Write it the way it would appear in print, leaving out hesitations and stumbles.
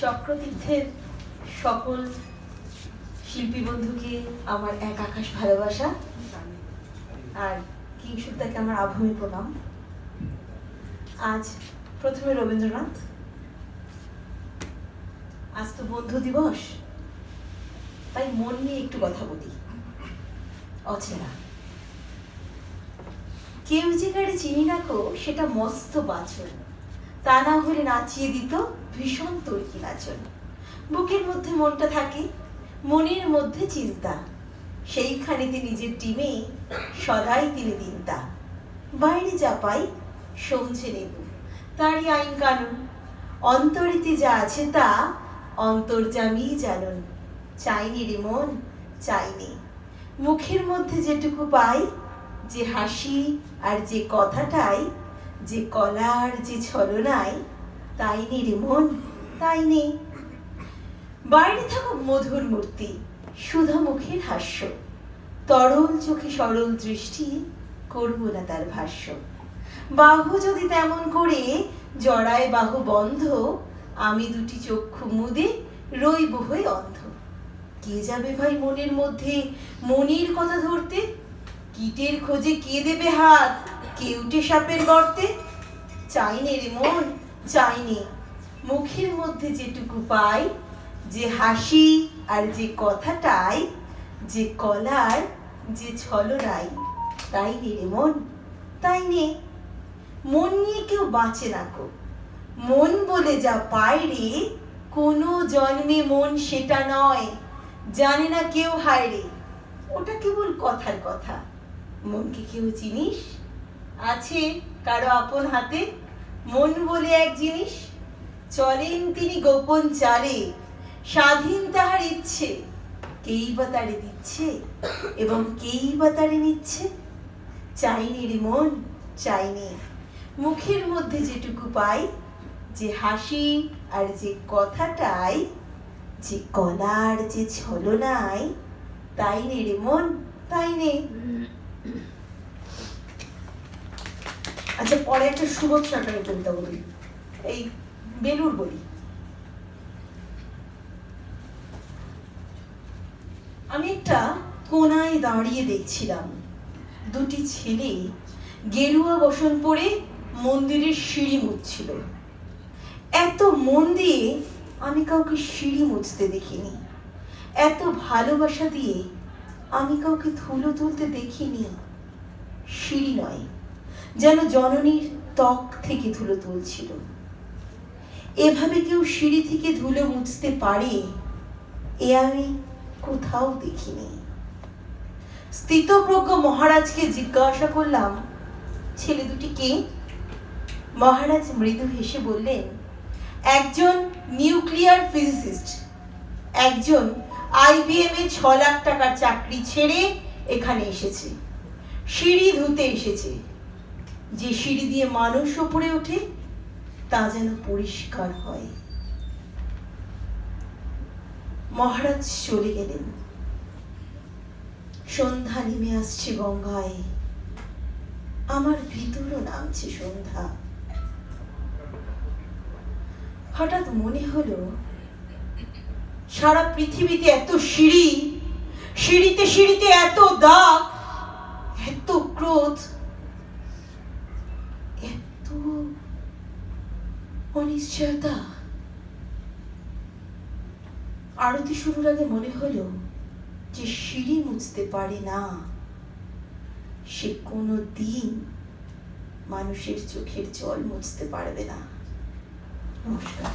চক্রতীর্থের সকল শিল্পী বন্ধুকে আমার এক আকাশ ভালোবাসা, আর কিংসুদাকে আমার আভূমি প্রণাম। আজ প্রথমে রবীন্দ্রনাথ, আজ তো বন্ধু দিবস, তাই মন নিয়ে একটু কথা বলি। অচেনা কেউ যে কারে চিনি রাখো সেটা মস্ত বাচন, তা না হলে নাচিয়ে দিত ভীষণ তর্কি নাচন। বুকের মধ্যে মনটা থাকে, মনের মধ্যে চিন্তা, সেইখানেতে নিজের টিমে সদাই তিনি দিনতা। বাইরে যা পাই সমঝে নেব তারই আইন কানুন, অন্তরেতে যা আছে তা অন্তর্যামী জানুন। চাইনি রে মন চাইনি, মুখের মধ্যে যেটুকু পাই, যে হাসি আর যে কথাটাই, যে কলার যে ছলনায়, তাই নে রে মন তাই নে। বাইরে থাকুক মধুর মূর্তি, সুধা মুখের হাস্য, তরল চোখে সরল দৃষ্টি, করব না তার ভাষ্য। বাহু যদি তেমন করে জড়ায় বাহু বন্ধ, আমি দুটি চক্ষু মুদে রইব হয়ে অন্ধ। কে যাবে ভাই মনের মধ্যে মনির কথা ধরতে? কীটের খোঁজে কে দেবে হাত কেউটে সাপের গর্তে? চাইনে রে মন চাইনে, মুখের মধ্যে যেটুকু পাই, যে হাসি আর যে কথাটাই, যে কলার যে ছলনাই, তাই নে রে মন তাই নে। মন নিয়ে কেউ বাঁচে না কো, মন বলে যা পায় রে, কোনো জন্মে মন সেটা নয়, জানে না কেউ হায় রে। ওটা কেবল কথার কথা। মনকে কেউ চিনিস? আছে কারো আপন হাতে মন বলে এক জিনিস? চলেন তিনি গোপন চালে, স্বাধীন তাহার ইচ্ছে, কেই বা তারে দিচ্ছে এবং কেই বা তারে নিচ্ছে। চাইনি রে মন চাইনি, মুখের মধ্যে যেটুকু পাই, যে হাসি আর যে কথাটাই, যে কলার যে ছলনায়, তাই নে রে মন তাই নে। আচ্ছা, পরে একটা সুবোধ সরকারের কবিতা বলি, এই বেলুর বলি। আমি একটা কোনায় দাঁড়িয়ে দেখছিলাম দুটি ছেলে গেরুয়া বসন পরে মন্দিরের সিঁড়ি মুছছিল। এত মন দিয়ে আমি কাউকে সিঁড়ি মুছতে দেখিনি, এত ভালোবাসা দিয়ে আমি কাউকে ধুলো তুলতে দেখিনি। সিঁড়ি নয়, যেন জননীর ত্বক থেকে ধুলো তুলছিল। এভাবে কেউ সিঁড়ি থেকে ধুলো মুছতে পারে এ আমি কোথাও দেখিনি। স্থিতপ্রজ্ঞ মহারাজকে জিজ্ঞাসা করলাম, ছেলে দুটি কে? মহারাজ মৃদু হেসে বললেন, একজন নিউক্লিয়ার ফিজিসিস্ট, একজন IBM এ 6 লাখ টাকার চাকরি ছেড়ে এখানে এসেছে, সিঁড়ি ধুতে এসেছে। যে সিঁড়ি দিয়ে মানুষ উপরে ওঠে তা যেন পরিষ্কার হয়। মহারাজ চলে গেলেন। সন্ধ্যা নেমে আসছে গঙ্গায়, আমার ভিতরও নামছে সন্ধ্যা। হঠাৎ মনে হলো, সারা পৃথিবীতে এত সিঁড়ি, সিঁড়িতে সিঁড়িতে এত দাগ, এত ক্রোধ, এত অনিশ্চয়তা। আরতি শুরুর আগে মনে হলো, যে সিঁড়ি মুছতে পারে না সে কোনো দিন মানুষের চোখের জল মুছতে পারবে না। নমস্কার।